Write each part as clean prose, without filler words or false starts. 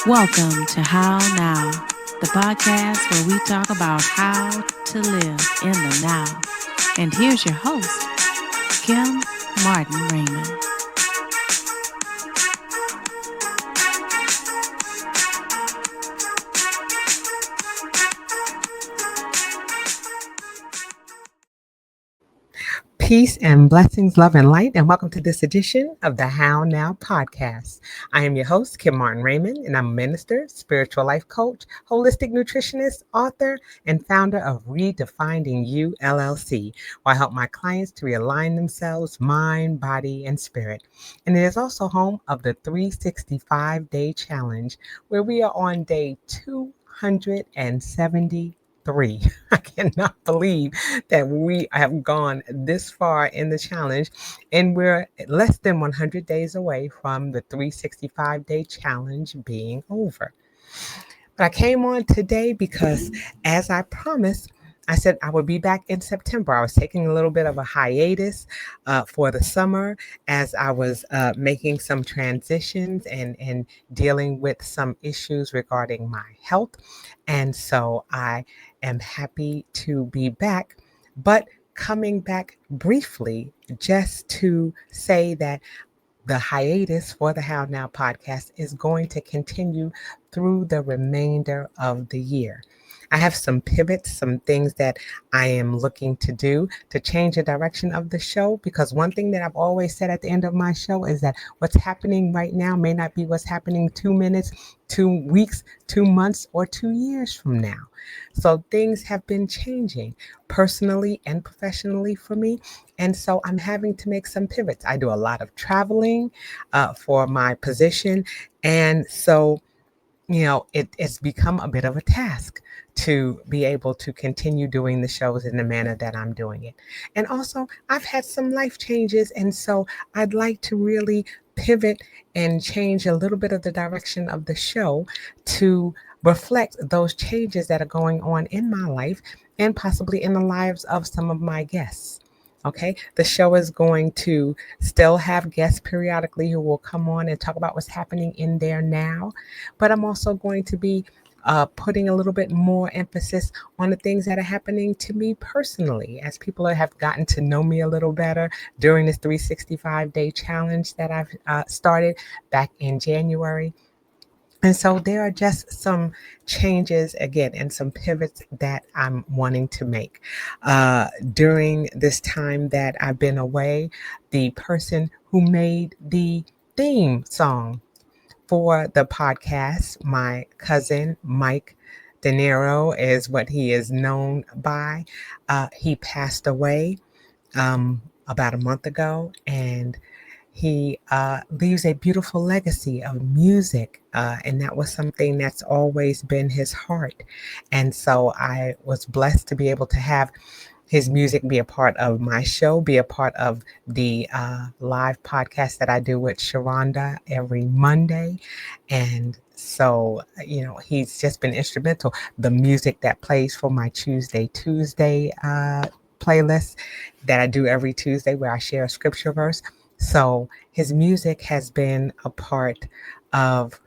Welcome to How Now, the podcast where we talk about how to live in the now. And here's your host, Kim Martin Raymond. Peace and blessings, love and light, and welcome to this edition of the How Now podcast. I am your host, Kim Martin Raymond, and I'm a minister, spiritual life coach, holistic nutritionist, author, and founder of Redefining You LLC, where I help my clients to realign themselves, mind, body, and spirit. And it is also home of the 365-day challenge, where we are on day 273. I cannot believe that we have gone this far in the challenge, and we're less than 100 days away from the 365-day challenge being over. But I came on today because, as I promised, I said I would be back in September. I was taking a little bit of a hiatus for the summer as I was making some transitions and dealing with some issues regarding my health. And so I am happy to be back, but coming back briefly just to say that the hiatus for the How Now podcast is going to continue through the remainder of the year. I have some pivots, some things that I am looking to do to change the direction of the show, because one thing that I've always said at the end of my show is that what's happening right now may not be what's happening 2 minutes, 2 weeks, 2 months, or 2 years from now. So things have been changing personally and professionally for me. And so I'm having to make some pivots. I do a lot of traveling for my position. And so, it's become a bit of a task to be able to continue doing the shows in the manner that I'm doing it. And also, I've had some life changes. And so I'd like to really pivot and change a little bit of the direction of the show to reflect those changes that are going on in my life and possibly in the lives of some of my guests. Okay, the show is going to still have guests periodically who will come on and talk about what's happening in there now. But I'm also going to be putting a little bit more emphasis on the things that are happening to me personally, as people have gotten to know me a little better during this 365-day challenge that I've started back in January. And so there are just some changes again and some pivots that I'm wanting to make. During this time that I've been away, the person who made the theme song for the podcast, my cousin, Mike De Niro is what he is known by. He passed away about a month ago, and he leaves a beautiful legacy of music, and that was something that's always been his heart. And so I was blessed to be able to have his music be a part of my show, be a part of the live podcast that I do with Sharonda every Monday. And so, he's just been instrumental. The music that plays for my Tuesday playlist that I do every Tuesday, where I share a scripture verse. So his music has been a part of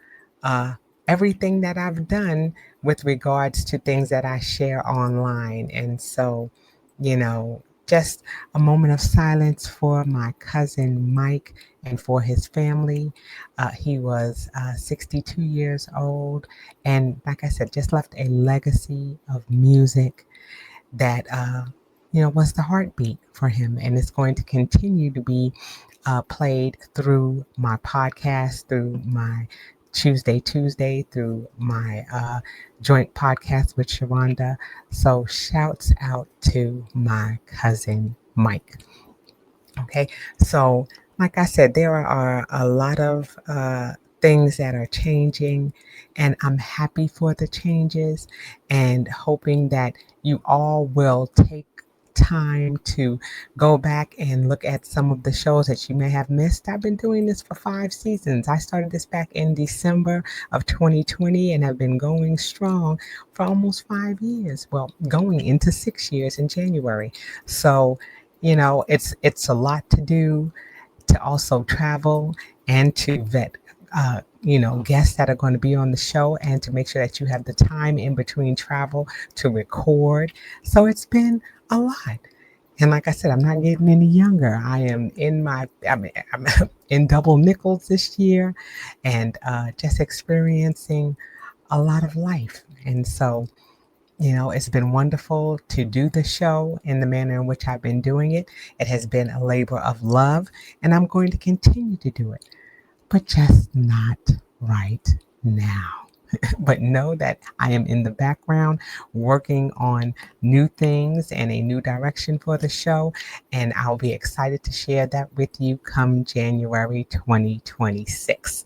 everything that I've done with regards to things that I share online. And so, just a moment of silence for my cousin Mike and for his family. He was 62 years old. And like I said, just left a legacy of music that, was the heartbeat for him. And it's going to continue to be played through my podcast, through my Tuesday, through my joint podcast with Sharonda. So shouts out to my cousin Mike. Okay, so like I said, there are a lot of things that are changing, and I'm happy for the changes and hoping that you all will take time to go back and look at some of the shows that you may have missed. I've been doing this for 5 seasons. I started this back in December of 2020 and have been going strong for almost 5 years. Well, going into 6 years in January. So, it's a lot to do, to also travel and to vet guests that are going to be on the show, and to make sure that you have the time in between travel to record. So it's been a lot. And like I said, I'm not getting any younger. I'm in double nickels this year, and just experiencing a lot of life. And so, it's been wonderful to do the show in the manner in which I've been doing it. It has been a labor of love, and I'm going to continue to do it, but just not right now. But know that I am in the background working on new things and a new direction for the show, and I'll be excited to share that with you come January 2026.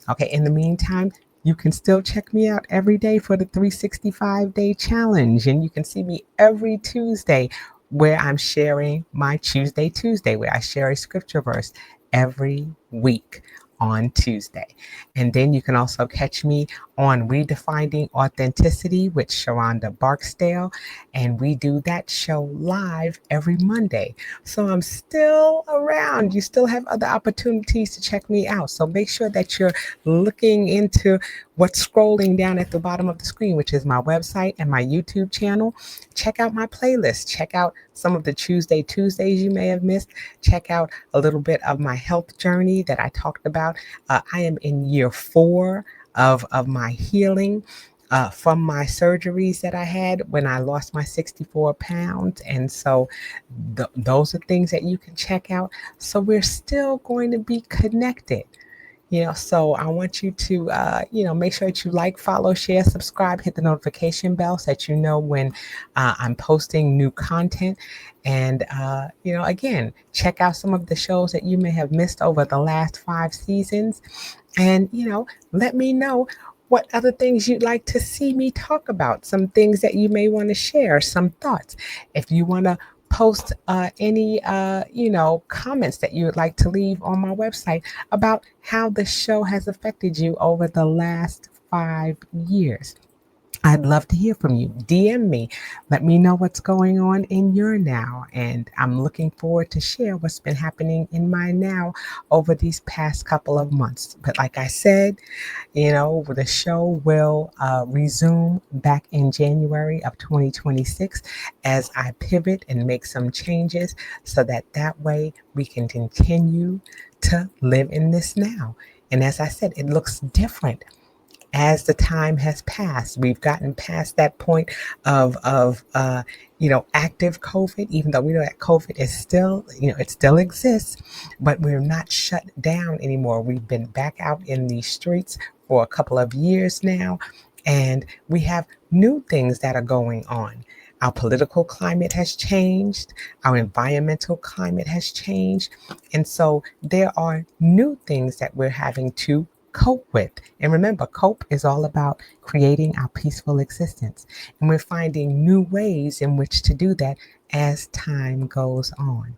Okay, in the meantime, you can still check me out every day for the 365-day challenge, and you can see me every Tuesday where I'm sharing my Tuesday, where I share a scripture verse every week on Tuesday. And then you can also catch me on Redefining Authenticity with Sharonda Barksdale, and we do that show live every Monday. So I'm still around. You still have other opportunities to check me out. So make sure that you're looking into what's scrolling down at the bottom of the screen, which is my website and my YouTube channel. Check out my playlist. Check out some of the Tuesdays you may have missed. Check out a little bit of my health journey that I talked about. I am in year 4 of my healing from my surgeries that I had when I lost my 64 pounds. And so those are things that you can check out. So we're still going to be connected. So I want you to, make sure that you like, follow, share, subscribe, hit the notification bell so that you know when I'm posting new content. And, again, check out some of the shows that you may have missed over the last 5 seasons. And, let me know what other things you'd like to see me talk about, some things that you may want to share, some thoughts. If you want to post any comments that you would like to leave on my website about how the show has affected you over the last 5 years. I'd love to hear from you. DM me. Let me know what's going on in your now. And I'm looking forward to share what's been happening in my now over these past couple of months. But like I said, the show will resume back in January of 2026 as I pivot and make some changes so that way we can continue to live in this now. And as I said, it looks different as the time has passed. We've gotten past that point of active COVID, even though we know that COVID is still, it still exists, but we're not shut down anymore. We've been back out in the streets for a couple of years now, and we have new things that are going on. Our political climate has changed. Our environmental climate has changed. And so there are new things that we're having to cope with. And remember, cope is all about creating our peaceful existence. And we're finding new ways in which to do that as time goes on.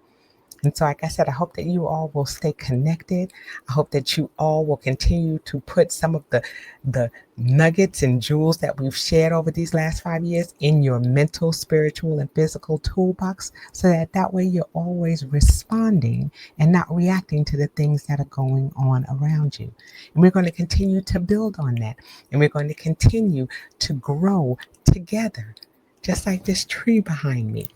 And so, like I said, I hope that you all will stay connected. I hope that you all will continue to put some of the nuggets and jewels that we've shared over these last 5 years in your mental, spiritual, and physical toolbox, so that way you're always responding and not reacting to the things that are going on around you. And we're going to continue to build on that. And we're going to continue to grow together. Just like this tree behind me,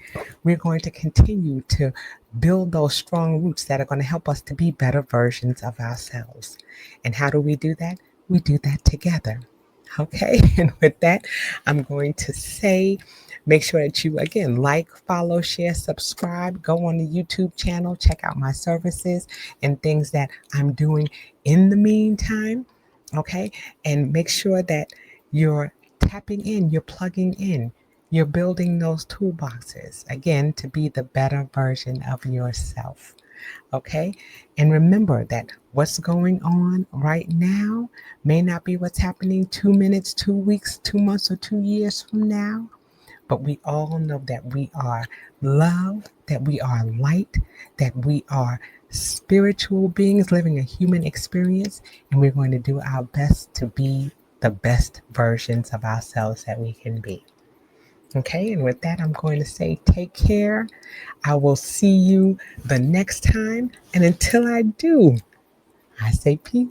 we're going to continue to build those strong roots that are going to help us to be better versions of ourselves. And how do we do that? We do that together. Okay, and with that, I'm going to say, make sure that you, again, like, follow, share, subscribe, go on the YouTube channel, check out my services and things that I'm doing in the meantime. Okay, and make sure that you're tapping in, you're plugging in. You're building those toolboxes, again, to be the better version of yourself. Okay? And remember that what's going on right now may not be what's happening 2 minutes, 2 weeks, 2 months, or 2 years from now. But we all know that we are love, that we are light, that we are spiritual beings living a human experience. And we're going to do our best to be the best versions of ourselves that we can be. Okay, and with that, I'm going to say take care. I will see you the next time. And until I do, I say peace.